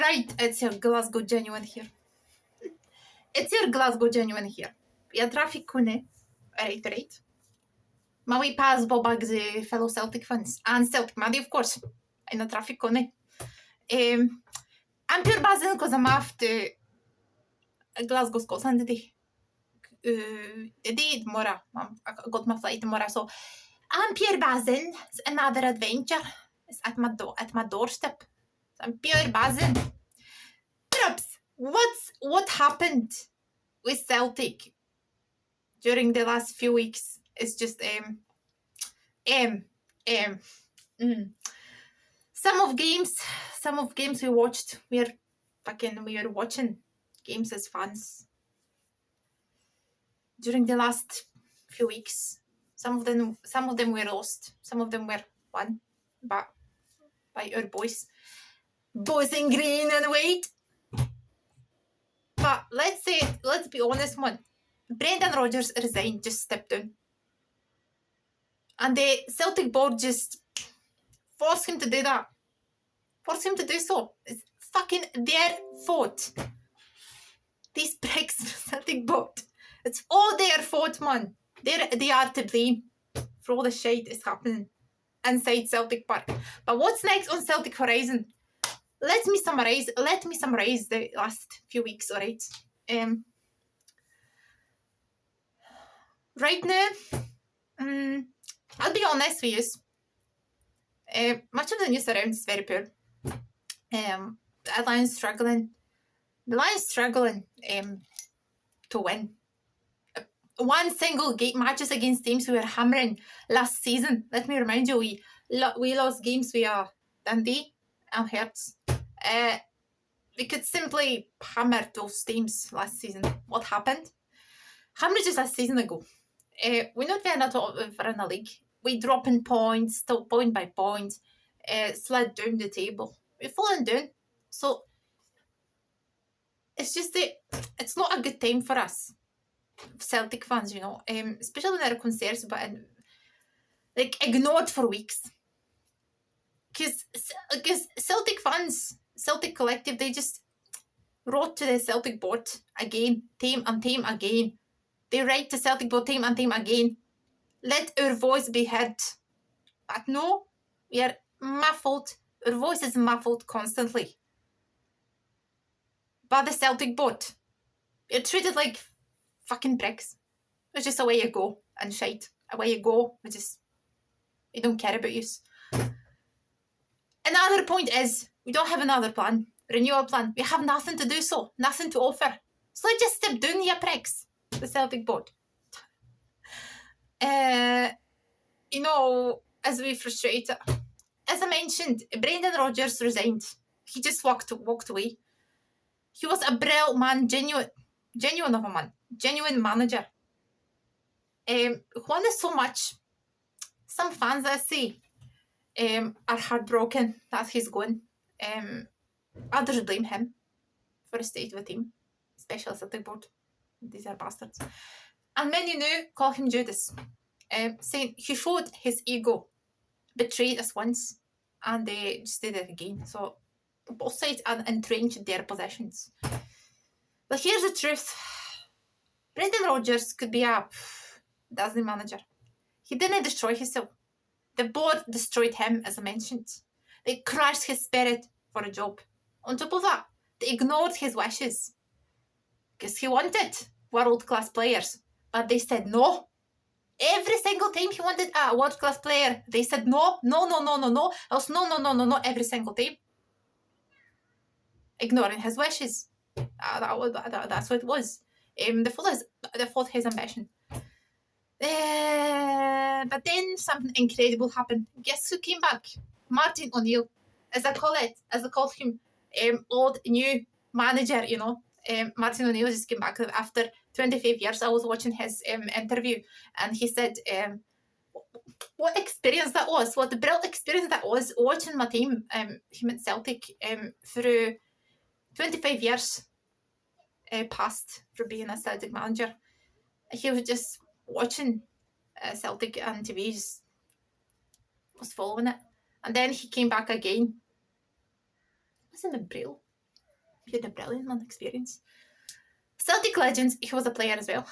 Right. It's your Glasgow genuine here. Yeah, traffic kune. Right. Ma we pass Bobag the fellow Celtic fans. And Celtic Maddy, of course. In the traffic kune. I'm pure buzzing because I'm after Glasgow, Scotland today. The day tomorrow. I got my flight tomorrow, so I'm pure buzzing. It's another adventure. It's at my doorstep. So I'm pure buzzing. Perhaps what happened with Celtic during the last few weeks is just some of games we watched. We are watching games as fans during the last few weeks. Some of them were lost. Some of them were won, but by our boys in green and white. But let's be honest, man. Brendan Rodgers resigned, just stepped down. And the Celtic board just forced him to do that. Forced him to do so. It's fucking their fault. These pricks, Celtic board. It's all their fault, man. They are to blame for all the shit that's happening inside Celtic Park. But what's next on Celtic Horizon? Let me summarize the last few weeks, alright? Right now, I'll be honest with you. Much of the news around is very poor. The Lions struggling. The Lions struggling to win. One single game matches against teams we were hammering last season. Let me remind you, we lost games via Dundee and Hearts. We could simply hammer those teams last season. What happened? How many just a season ago? We're not getting out of in the league. We dropping points, still point by point, slid down the table. We're falling down. So it's just it's not a good time for us, Celtic fans, you know, especially when there are concerts, but ignored for weeks. Because Celtic fans, Celtic collective, they just wrote to the Celtic board again, time and time again. They write to Celtic board time and time again. Let our voice be heard. But no, we are muffled. Our voice is muffled constantly by the Celtic board. You're treated like fucking pricks. It's just away you go and shite. Away you go. We don't care about you. Another point is we don't have another plan. Renewal plan. We have nothing to do so. Nothing to offer. So let's just step down, you pricks. The Celtic board. You know, as we frustrated, as I mentioned, Brendan Rodgers resigned. He just walked away. He was a brilliant man, genuine of a man, genuine manager. Won so much. Some fans, I see, are heartbroken that he's gone. Others blame him for the state of the team, especially Celtic board. These are bastards. And many now call him Judas, saying he showed his ego, betrayed us once, and they just did it again. So both sides are entrenched in their positions. But here's the truth. Brendan Rodgers could be a dazzling manager. He didn't destroy himself. The board destroyed him, as I mentioned. They crushed his spirit for a job. On top of that, they ignored his wishes. Because he wanted world-class players. But they said no. Every single time he wanted a world-class player, they said no. Else no, every single time. Ignoring his wishes. That's what it was. The fault his ambition. But then something incredible happened. Guess who came back? Martin O'Neill, as I call him, old new manager. You know, Martin O'Neill just came back after 25 years. I was watching his interview, and he said, "What experience that was! What a brilliant experience that was! Watching my team, him at Celtic, through 25 years past for being a Celtic manager. He was just watching Celtic on TV, just was following it. And then he came back again Wasn't it brilliant? He had a brilliant man experience. Celtic legends, he was a player as well.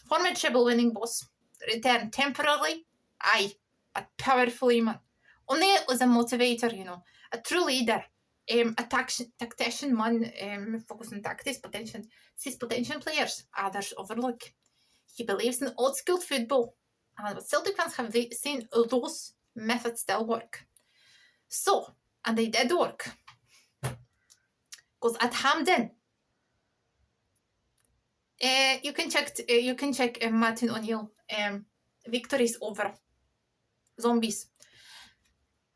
Former treble winning boss. Returned temporarily, aye, but powerfully, man. O'Neill was a motivator, you know, a true leader, a tactician, man, focused on tactics, potential, sees potential players, others overlook. He believes in old school football, and what Celtic fans have seen those methods still work. So, and they did work. Because at Hampden, you can check Martin O'Neill victories over zombies.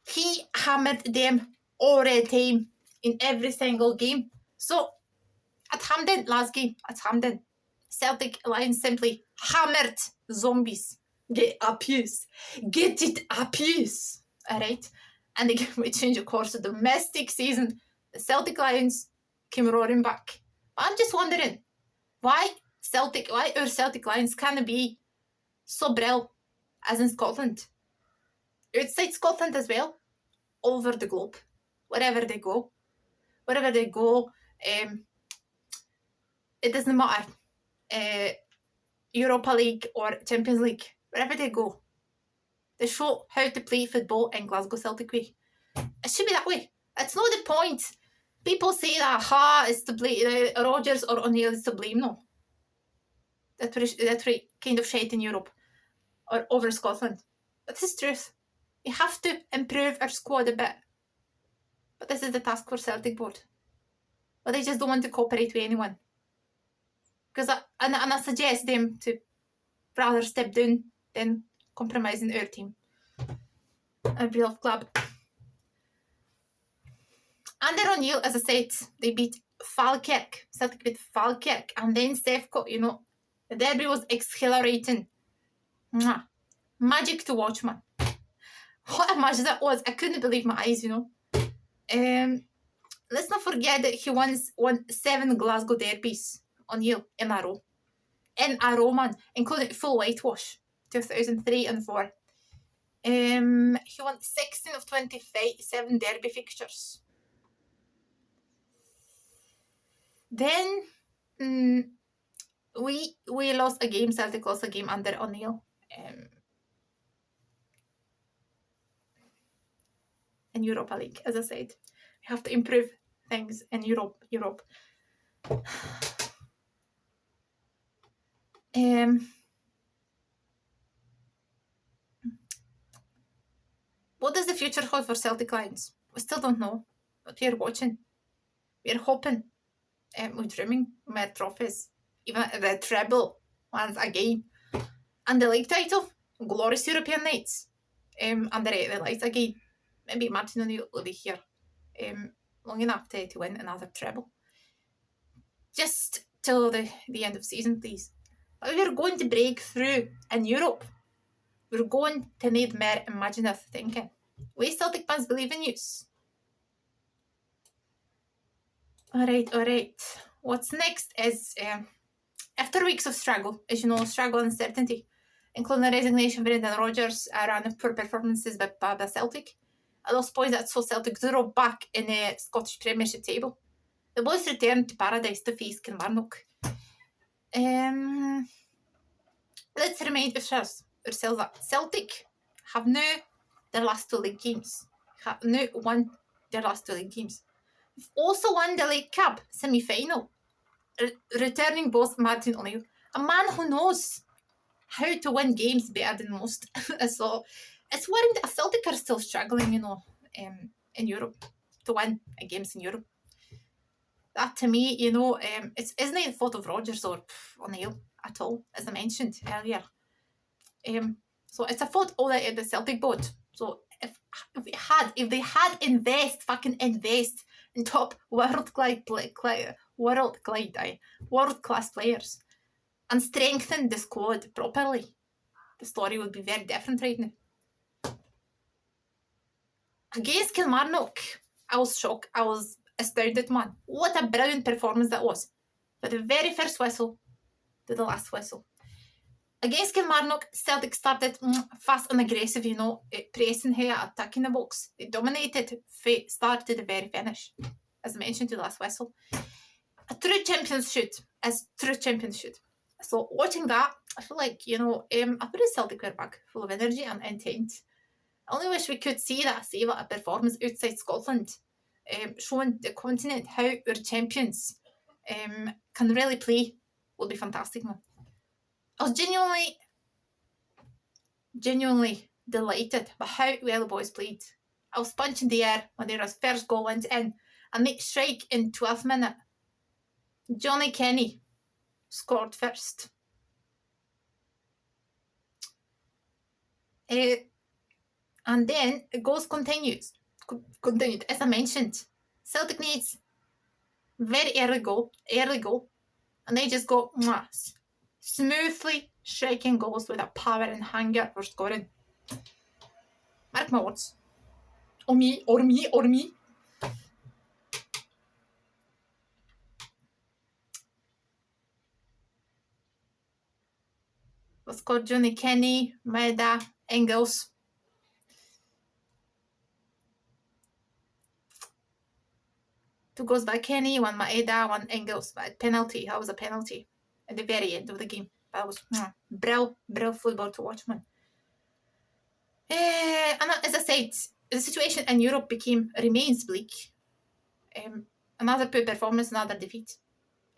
He hammered them all the time in every single game. So at Hampden, last game at Hampden, Celtic Lions simply hammered zombies. Get abuse. Get it abuse. Alright? And the game would change, of course, the domestic season. The Celtic Lions came roaring back. I'm just wondering, why our Celtic Lions can't be so brilliant as in Scotland? Outside Scotland as well, all over the globe, wherever they go, it doesn't matter, Europa League or Champions League, wherever they go, they show how to play football in Glasgow Celtic way. It should be that way. It's not the point. People say that, it's to blame, Rodgers or O'Neill is to blame. No. That's right, kind of shite in Europe or over Scotland. But this is truth. We have to improve our squad a bit. But this is the task for Celtic board. But they just don't want to cooperate with anyone. Because I suggest them to rather step down than compromising our team. A real club. Under O'Neill, as I said, they beat Falkirk. Celtic beat Falkirk. And then Sefco, you know, the derby was exhilarating. Mwah. Magic to watch, man. What a match that was. I couldn't believe my eyes, you know. Let's not forget that he won 7 Glasgow derbies, O'Neill, in a row. In a row, man. Including full whitewash, 2003 and 4. He won 16 of 27 derby fixtures. Then we lost a game. Celtic lost a game under O'Neill. In Europa League, as I said, we have to improve things in Europe. What does the future hold for Celtic Lions? We still don't know, but we are watching. We are hoping. We're dreaming. We're trophies. Even the treble once again. And the league title. Glorious European nights. Under the lights again. Maybe Martin O'Neill will be here long enough to win another treble. Just till the end of season, please. But we're going to break through in Europe. We're going to need more imaginative thinking. We Celtic fans believe in you. Alright. What's next is, after weeks of struggle, as you know, struggle and uncertainty, including the resignation of Brendan Rodgers, a run of poor performances by Celtic, at those points that saw Celtic 0 back in the Scottish Premiership table. The boys returned to paradise to face Kilmarnock. Let's remind ourselves that Celtic have now their last 2 league games. Have now won their last 2 league games. We've also won the League Cup semi-final, returning both Martin O'Neill, a man who knows how to win games better than most. So it's worrying that Celtic are still struggling, you know, in Europe, to win games in Europe. That to me, you know, isn't it the fault of Rodgers or O'Neill at all, as I mentioned earlier. So it's a fault all at the Celtic board. So if they had invest in top world class players and strengthened the squad properly, the story would be very different right now. Against Kilmarnock, I was shocked. I was astounded, man. What a brilliant performance that was. From the very first whistle to the last whistle. Against Kilmarnock, Celtic started fast and aggressive, you know, pressing here, attacking the box. They dominated, start to the very finish. as I mentioned to the last whistle. A true champion should, as true champions should. So watching that, I feel like, I put a Celtic were back, full of energy and intent. I only wish we could see that a performance outside Scotland, showing the continent how our champions can really play. Would be fantastic, man. I was genuinely delighted by how well the boys played. I was punching the air when their first goal went in, and they strike in 12th minute. Johnny Kenny scored first. And then the goals continued. As I mentioned, Celtic needs very early goal, and they just go smoothly striking goals with a power and hunger for scoring. Mark my words. Or me. Let's go Johnny Kenny, Maeda, Engels. Two goals by Kenny, one Maeda, one Engels. But penalty. That was a penalty at the very end of the game. That was brilliant football to watch, man. And as I said, the situation in Europe remains bleak. Another poor performance, another defeat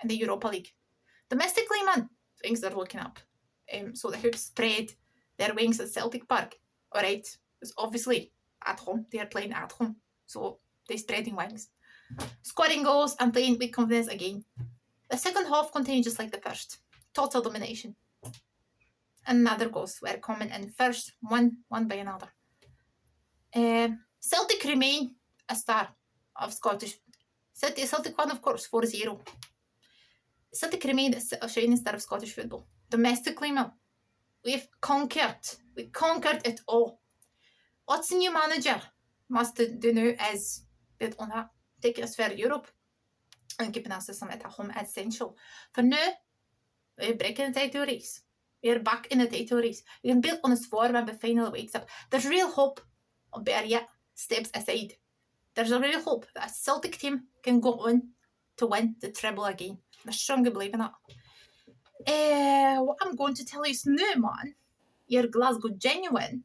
in the Europa League. Domestically, man, things are looking up. So the Hoops spread their wings at Celtic Park. Alright, it's obviously at home. They are playing at home. So they're spreading wings. Scoring goals and playing with confidence again. The second half continued just like the first. Total domination. Another goals were coming in first, one by another. Celtic remain a star of Scottish. Celtic won, of course, 4-0. Celtic remained a shining star of Scottish football. Domestically, man, we've conquered it all. What's the new manager must do now is build on that, take us for Europe, and keeping us at home essential. For now, we're breaking the title race. We're back in the title race. We can build on this form when the final wakes up. There's real hope, or better yet, steps aside. There's a real hope that a Celtic team can go on to win the treble again. I strongly believe in that. What I'm going to tell you now, man, your Glasgow Genuine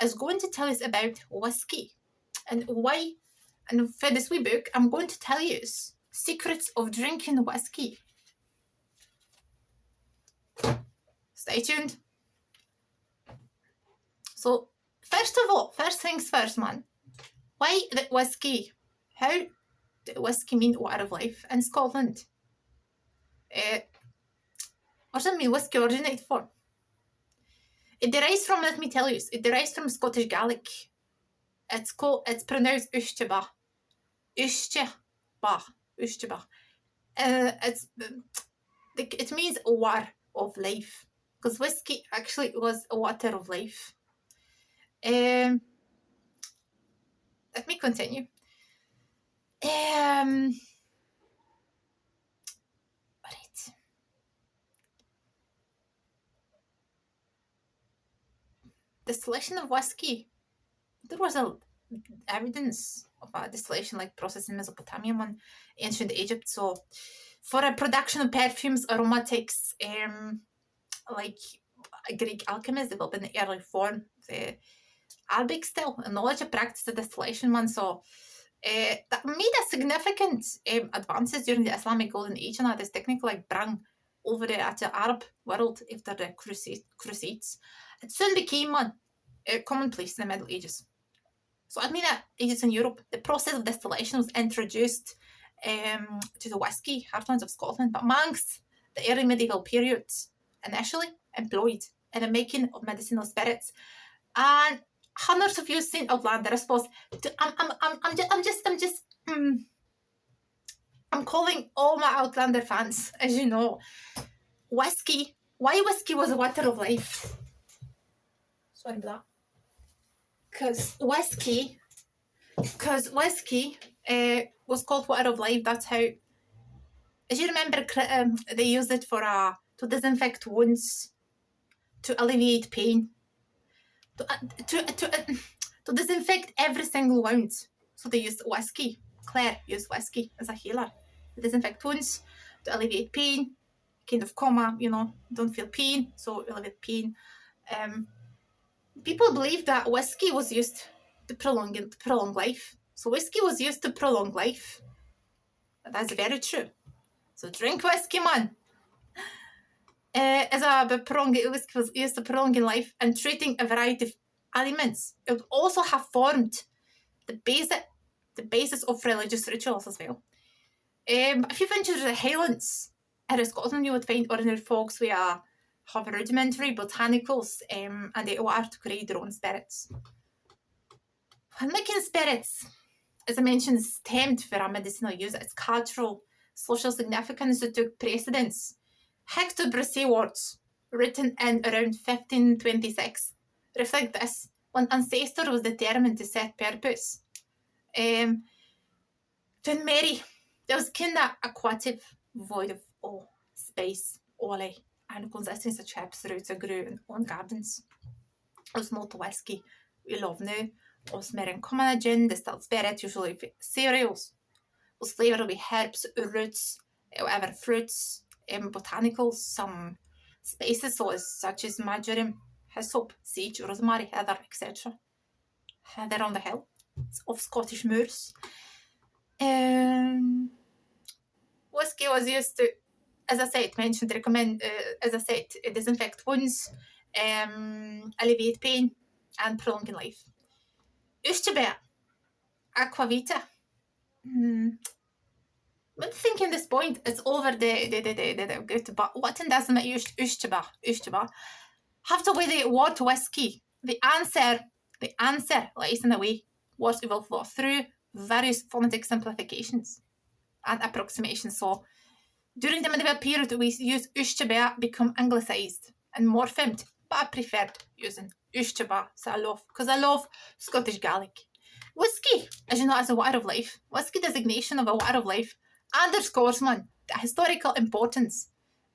is going to tell us about whiskey and why. And for this wee book, I'm going to tell you secrets of drinking whiskey. Stay tuned. So, first things first, man. Why the whiskey? How did whiskey mean water of life in Scotland? What does whiskey originate from? It derives from, let me tell you, Scottish Gaelic. It's pronounced Uishteba. It means water of life. Because whiskey actually was a water of life. Let me continue. Right. Distillation of whiskey. There was evidence of a distillation like process in Mesopotamia and ancient Egypt. So for a production of perfumes, aromatics, like Greek alchemists developed in the early form, the Arabic style, and knowledge of practice of distillation, man. So that made a significant advances during the Islamic Golden Age, and this technique like brang over at the Arab world after the Crusades. It soon became commonplace in the Middle Ages. So at many ages in Europe, the process of distillation was introduced to the whiskey heartlands of Scotland, but amongst the early medieval periods, initially employed in the making of medicinal spirits, and hundreds of years since outlander. I suppose I'm calling all my Outlander fans, as you know, whiskey. Why whiskey was a water of life? Sorry about that. Because whiskey was called water of life. That's how, as you remember, they used it for to disinfect wounds, to alleviate pain, to disinfect every single wound. So they used whiskey. Clare used whisky as a healer to disinfect wounds, to alleviate pain, kind of coma, don't feel pain, so alleviate pain. People believe that whisky was used to prolong life. So whiskey was used to prolong life. That's very true. So drink whiskey, man. Whiskey was used to prolonging life and treating a variety of ailments. It would also have formed the basis of religious rituals as well. If you venture to the Highlands in Scotland, you would find ordinary folks who have rudimentary botanicals and they are to create their own spirits. When making spirits, as I mentioned, is stemmed for a medicinal use. Its cultural, social significance that took precedence. Hector Brisset words, written in around 1526, reflect this. When ancestor was determined to set purpose. To Mary, there was kind of aquative, void of all space, oily, and consistence of chips, roots of grew in own gardens. It was not whiskey we love now. It was more in common gin, distilled spirit, usually with cereals. It was flavoured with herbs, roots, whatever fruits, botanicals, some spices such as marjoram, hyssop, sage, rosemary, heather, etc. Heather on the hill of Scottish moors. Whiskey was used to, as I said, disinfect wounds, alleviate pain, and prolonging life. Ushtabear, aquavita. When thinking this point, it's over the good, but what does it use Ushtabear? Have to weigh the word whiskey. The answer lies in the way words evolve through various phonetic simplifications and approximations. So during the medieval period, we use Ushtabear become anglicised and morphemed, but I preferred using Ushtabear, so I love Scottish Gaelic. Whiskey, as you know, as a water of life. Whiskey designation of a water of life underscores, the historical importance.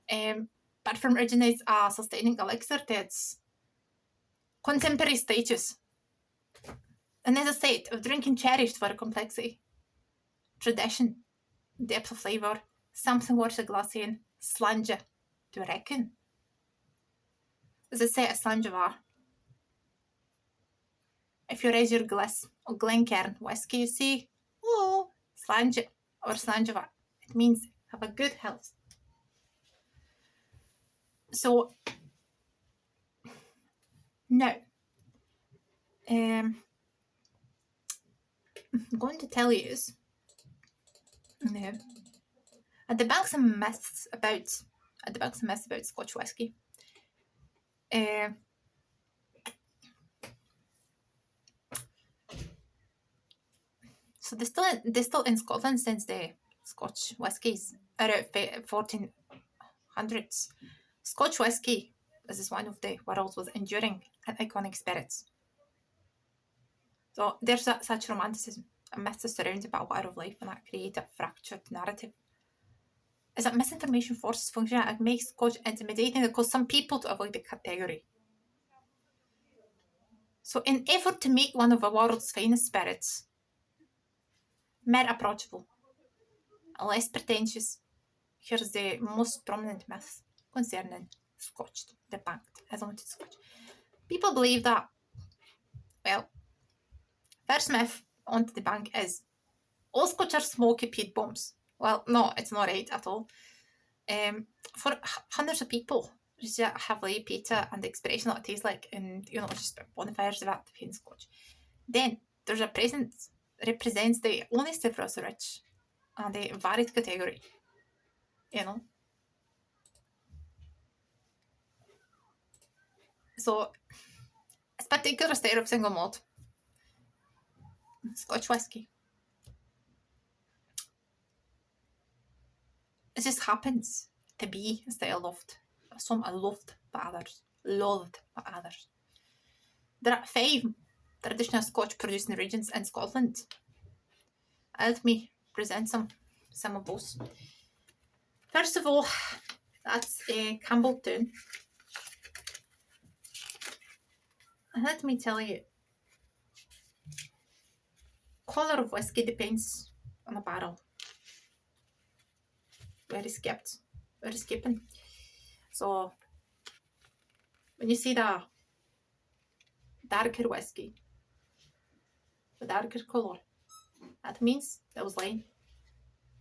But from originates a sustaining elixir to its contemporary status. And as I said, of drinking cherished for complexity, tradition, depth of flavour, something worth a glass in, slanger, to reckon. As I say, a slanger var. If you raise your glass of Glencairn whiskey, you see, slanger or slanger var. It means have a good health. So, now, I'm going to tell you now, I debunk some myths about Scotch whiskey. So distilled in Scotland since the Scotch whiskies around 1400s. Scotch whiskey is one of the world's most enduring and iconic spirits. So there's such romanticism and myths surrounded by a water of life, and that create a fractured narrative. As that misinformation forces function, it makes Scotch intimidating because some people to avoid the category. So in effort to make one of the world's finest spirits more approachable and less pretentious, here's the most prominent myth concerning Scotch, debunked, as I wanted Scotch. People believe that, first myth I want to debunk is all Scotch are smoky peat bombs. Well, no, it's not right at all. For hundreds of people, just have like peat and the expression that it tastes like, and just bonfires of that in Scotch. Then there's a presence represents the honesty of the rich and the varied category. So it's particular style of single malt Scotch whiskey. It just happens to be a style loved. Some are loved by others. Loved by others. There are 5 traditional Scotch producing regions in Scotland. Let me present some of those. First of all, that's Campbelltown. And let me tell you, colour of whiskey depends on a barrel. Very skipping. So when you see the darker whiskey, the darker colour, that means that was lying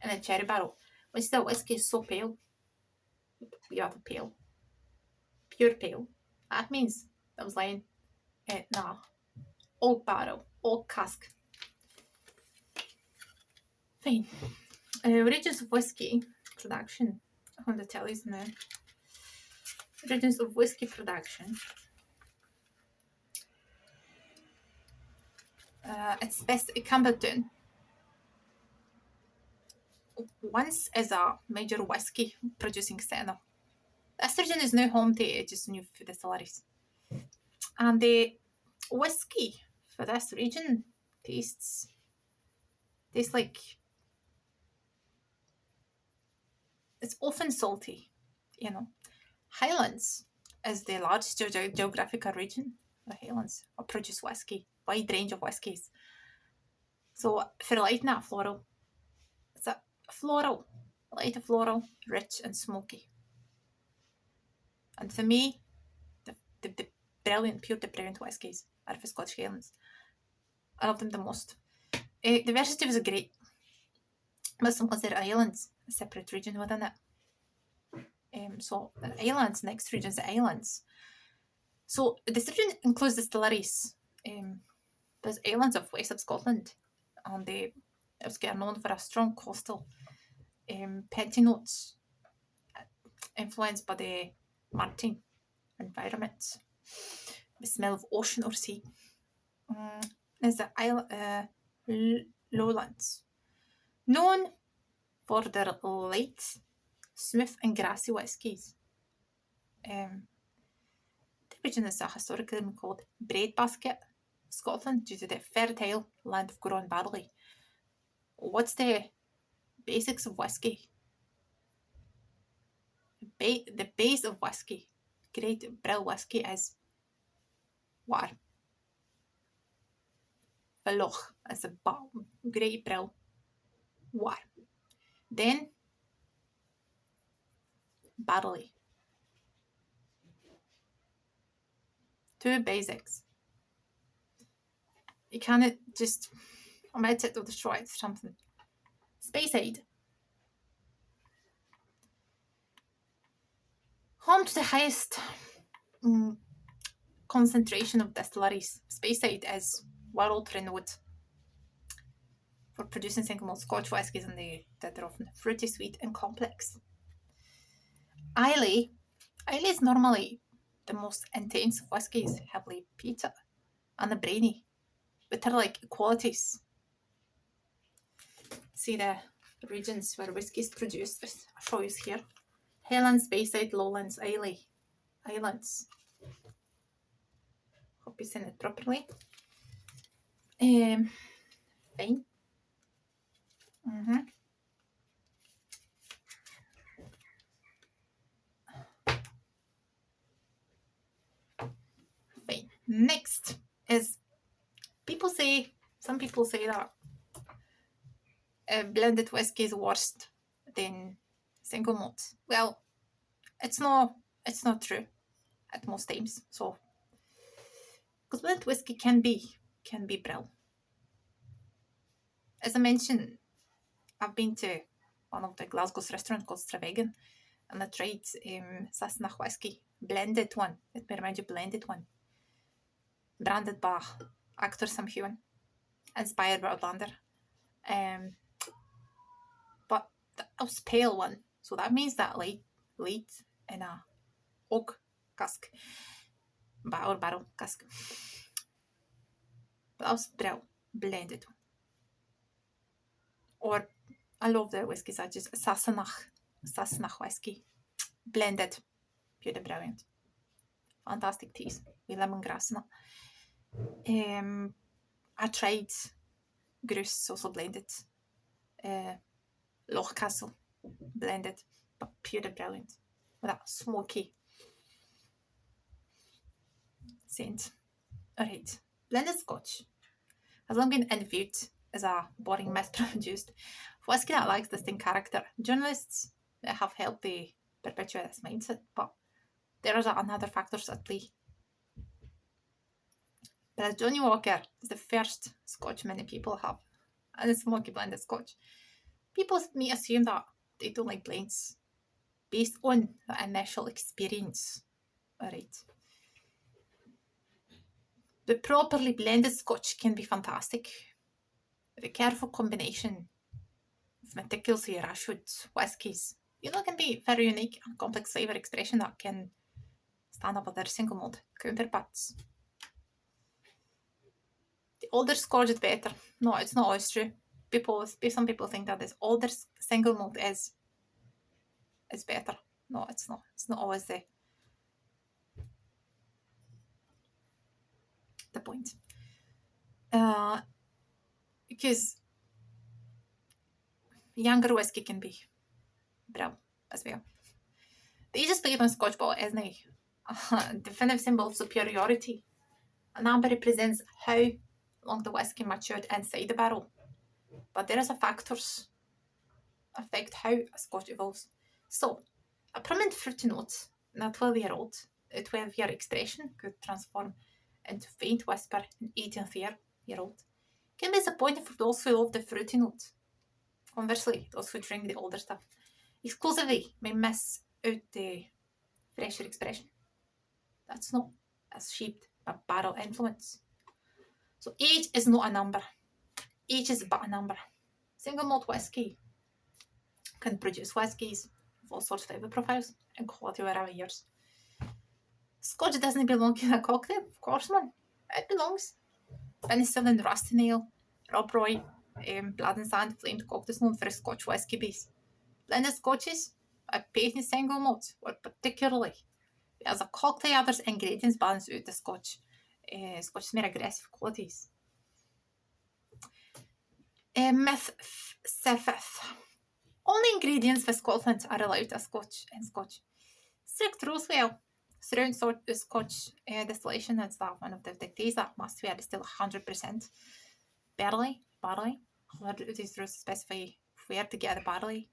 in a cherry barrel. When you see the whiskey is so pale, you have a pale, pure pale, that means that was lying in a old barrel, old cask. Fine. Regions of whiskey production. I'm going to tell you now. Regions of whiskey production. It's best it can be done once as a major whiskey producing centre. This region is now home to just new food distilleries. And the whiskey for this region tastes like, it's often salty, you know. Highlands is the largest geographical region. The Highlands produce whiskey, wide range of whiskies. So for lighting that floral, it's a light floral, rich and smoky. And for me, the brilliant, pure brilliant whiskies are for Scotch Highlands. I love them the most. Diversity was great. But some consider islands a separate region within it. So the islands, next region is the islands. So this region includes distilleries. There's islands of west of Scotland, and they are known for a strong coastal peaty notes influenced by the maritime environment, the smell of ocean or sea. There's the lowlands, known for their light, smooth and grassy whiskies. The region is historically called breadbasket Scotland due to the fertile land of grown barley. What's the basics of whiskey? The base of whiskey, great brill whiskey, is water. Veloch is a great brill water. Then barley. Two basics. You cannot just omit it or destroy it or something. Speyside. Home to the highest concentration of distilleries. Speyside is world renowned for producing single malt Scotch whiskies, and they're often fruity, sweet and complex. Islay is normally the most intense of whiskies, heavily peated and the brainy, but they're like qualities. See the regions where whiskey is produced. I'll show you here. Highlands, Speyside, Lowlands, Islay. Islands. Hope you've seen it properly. Fine. Fine. Next is, some people say that blended whiskey is worse than single malt. Well, it's not true at most times. So, because blended whiskey can be brill. As I mentioned, I've been to one of the Glasgow's restaurant called Stravegan, and I tried Sassenach whiskey, blended one. It reminds you blended one, branded by actor Sam Heughan, inspired by Outlander. But that was pale one, so that means that light in a oak cask, or barrel cask. But that was brill, blended one. Or I love the whiskies such as Sassenach whiskey, blended, pure brilliant, fantastic taste with lemongrass in it. I tried Gruss, also blended, Lochcastle, blended, but pure brilliant with that smoky scent. Alright, blended Scotch has long been interviewed is a boring myth produced. Whisky that lacks distinct character. Journalists have helped to perpetuate this mindset, but there are another factors at play. But as Johnny Walker is the first Scotch many people have, and it's smoky blended Scotch, people may assume that they don't like blends based on the initial experience. Alright. The properly blended Scotch can be fantastic. The careful combination of meticulously rashed whiskies, can be very unique and complex flavour expression that can stand up with their single malt counterparts. The older Scotch is better. No, it's not always true. Some people think that this older single malt is better. No, it's not. It's not always the point. Because younger whiskey can be brilliant as well. The ages played on Scotch bottle isn't a definitive symbol of superiority. An amber represents how long the whiskey matured inside the barrel. But there is a factors affect how a Scotch evolves. So, a prominent fruity note in a 12-year expression could transform into faint whisper in 18-year-old. Can be disappointing for those who love the fruity note. Conversely, those who drink the older stuff exclusively may miss out the fresher expression. That's not as shaped by barrel influence. So age is not a number. Age is but a number. Single malt whiskey can produce whiskies of all sorts of flavour profiles and quality over years. Scotch doesn't belong in a cocktail, of course, man. It belongs. Penicillin, rusty nail, Rob Roy, Blood and Sand, flamed cocktails known for a Scotch whiskey base. Blended Scotches, a patent single malt, or particularly as a cocktail, others ingredients balance out the Scotch's more aggressive qualities. Myth 5th. Only ingredients for Scotland are allowed in Scotch. Strict rules, well, throughout Scotch distillation, it's that one of the dictates that must be still 100% barley. However, these rules specify where to get the barley.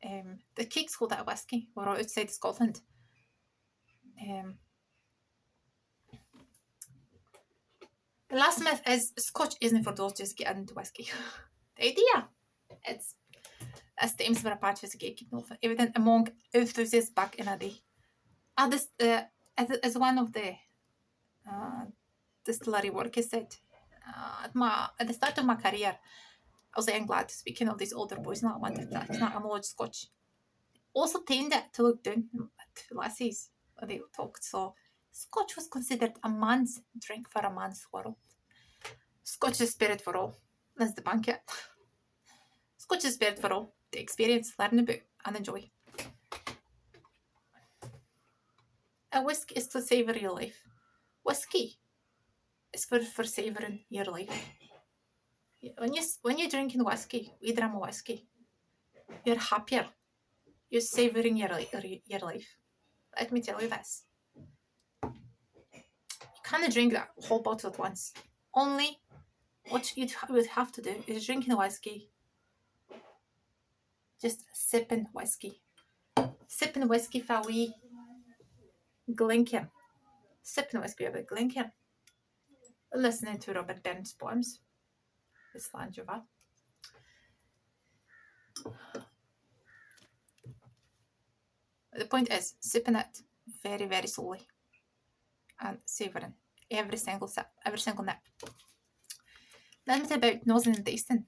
The cakes hold that whiskey were outside Scotland. The last myth is Scotch isn't for those just getting into whiskey. The idea, it's as times for a patch as a gatekeeping evident among enthusiasts back in a day. As one of the distillery workers said, at the start of my career, I was young lad speaking of these older boys, not wanted to acknowledge Scotch. Also tended to look down at lassies when they talked, so Scotch was considered a man's drink for a man's world. Scotch is spirit for all. Let's debunk it. Scotch is spirit for all. To experience, learn about, and enjoy. A whiskey is to savour your life. Whiskey is for savouring your life. When you're drinking whiskey, we dram whiskey, you're happier. You're savouring your life. Let me tell you this. You can't drink that whole bottle at once. Only what you would have to do is drinking whiskey. Just sipping whiskey. Sipping whiskey for a wee glinking. Sipping whiskey with a glinking. Listening to Robert Burns' poems. It's Landjova. The point is, sipping it very, very slowly and savouring every single sip, every single nip. Then it's about nosing and tasting.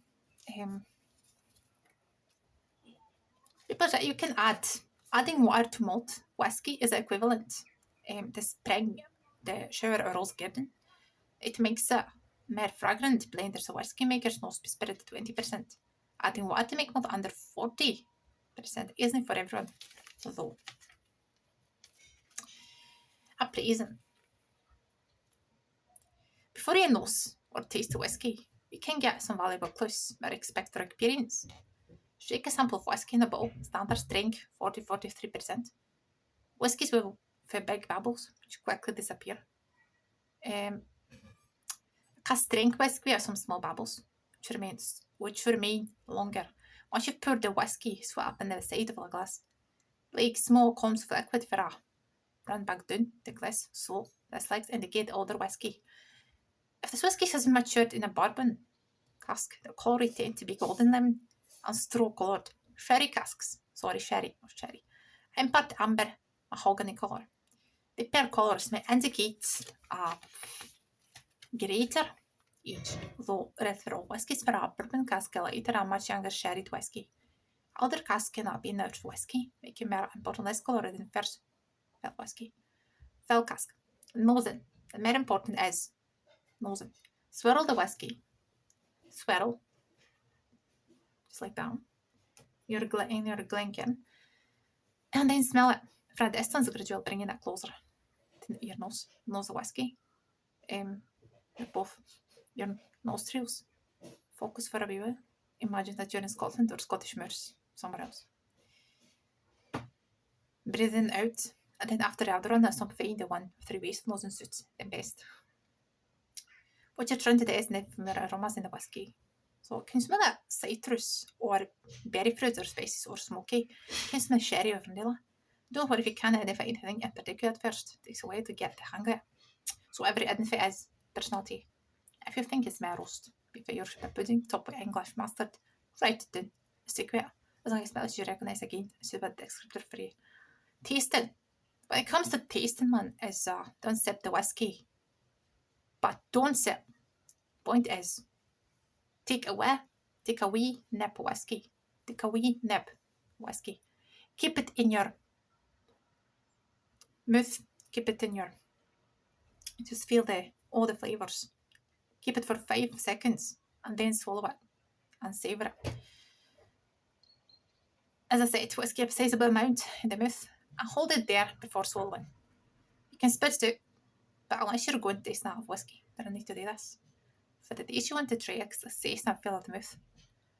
Because you can adding water to malt whiskey is equivalent to spring the shower or rose garden. It makes it more fragrant. Blenders or whiskey makers must be spirit 20%. Adding water to make malt under 40% isn't for everyone, though. A pleasant. Before you nose or taste the whiskey, you can get some valuable clues about expect or experience. Shake a sample of whiskey in a bowl, standard strength 40-43%. Whiskies with big bubbles, which quickly disappear. Cast strength whiskey have some small bubbles, which remain longer. Once you've poured the whiskey, sweat up in the side of the glass, like small clumps of liquid for a run back down the glass, so this likes indicate older whiskey. If this whiskey has matured in a bourbon cask, the colour tend to be golden lemon and straw coloured. Sherry casks, sherry, impart amber, mahogany colour. The pale colours may indicate a greater age, though red for all whiskies for a bourbon cask later a much younger sherried whiskey. Older casks cannot be nerd whiskey, making more important less colour than first fill whiskey. Fill cask. Nosing. The more important is nosing. Swirl the whiskey. Swirl. Just like that. You're glinking. And then smell it. From a distance, gradually bringing it closer to your nose. Nose the whiskey. With both your nostrils. Focus for a wee while. Imagine that you're in Scotland or Scottish moors, somewhere else. Breathing out, and then after the other one, that's not find the one through waist, nose and suits, the best. What you're trying to do is net more aromas in the whiskey. So can you smell that citrus or berry fruit or spices or smoky? Can you smell sherry or vanilla? Don't worry if you can't identify anything in particular at first. It takes a while to get the hang of it. So every identify is personality. If you think you smell roast, before your pudding, top with English mustard, write it down. Stick with it. As long as it smells, you recognise again. It's a bit descriptor for you. Tasting. When it comes to tasting, man, is don't sip the whiskey. But don't sip. Point is, take a wee nip whiskey. Take a wee nip whiskey. Keep it in your mouth. Keep it in your. Just feel all the flavours. Keep it for 5 seconds and then swallow it and savour it. As I said, whiskey a sizable amount in the mouth and hold it there before swallowing. You can spit it out, but unless you're going to taste that of whiskey, you don't need to do this. For the days you want to try it, taste and feel the mouth.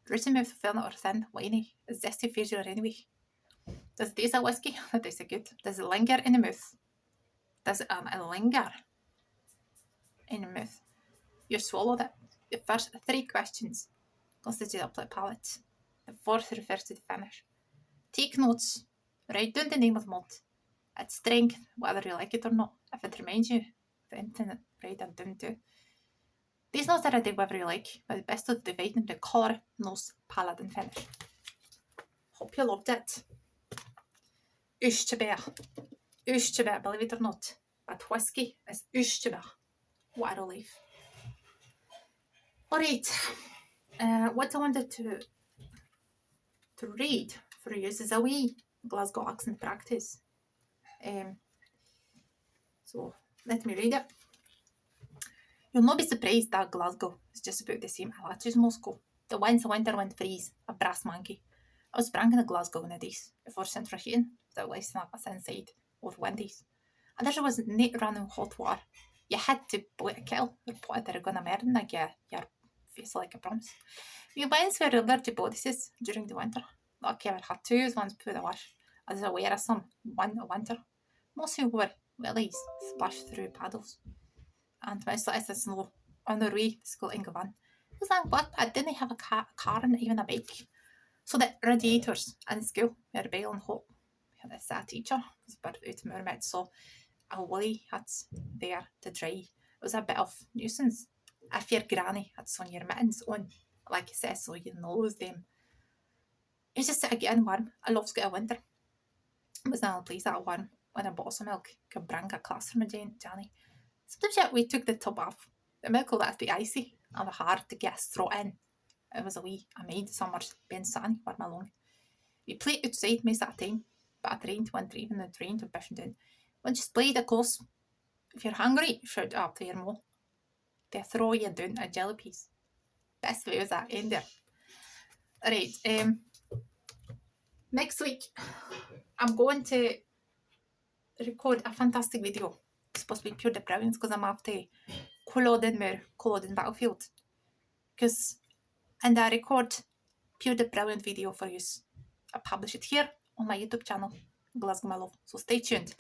Root in mouth, feeling it or thin, winey, zesty facial anyway. Does it taste like whiskey? That tastes good. Does it linger in the mouth? Does it linger in the mouth? You swallowed it. The first 3 questions constitute a palate. The 4th refers to the finish. Take notes. Write down the name of the malt, its strength, whether you like it or not. If it reminds you of the internet, write that down too. These notes are ready whether you like, but it's best to divide them into colour, nose, palate and finish. Hope you loved it. Ushtaber, believe it or not, but whiskey is ushtaber. What a relief. Alright, what I wanted to read for you is a wee Glasgow accent practice. So let me read it. You'll not be surprised that Glasgow is just about the same latitude as Moscow. The winter wind freeze, a brass monkey. I was sprang in Glasgow in the days before central heating, without listening up us inside, or windies. And there was not running hot water. You had to boil a kettle or pot that are gonna murder like your face like a promise. We winds were allergic bodices during the winter. Lucky I had 2 once before the wash. I was aware of some one winter. Most who were willies splashed through paddles. And my slightest is snow on their way to school in Govan. It was like, but I didn't have a car and even a bike. So the radiators in school were boiling hot. We had a sad teacher, it was a bit out of mermaid, so a woolly had there to dry. It was a bit of nuisance. If your granny had some your mittens on, like it says, so you lose them. It's just again warm. I love to get a winter. It was the only place that warm when I bought some milk. Could bring a class from a Johnny. Sometimes we took the top off. The milk will have to be icy and hard to get a straw in. It was I made summers being sunny warm along. We played outside most of the time, but it rained winter even the rain to pushing down. When you play the course, if you're hungry, shout up to your mom. They throw you down a jelly piece. Best way was that in there. Alright, next week I'm going to record a fantastic video. It's supposed to be pure the brilliance because I'm after Culloden Battlefield. Because and I record pure the brilliant video for you. I publish it here on my YouTube channel, Glasgow My Love. So stay tuned.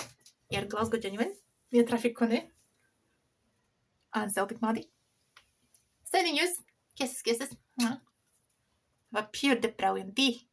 You're Glasgow Genuine, near Traffic Connu, and Celtic Maddie. Sending yous. Kisses, kisses. What pure the brilliant bee.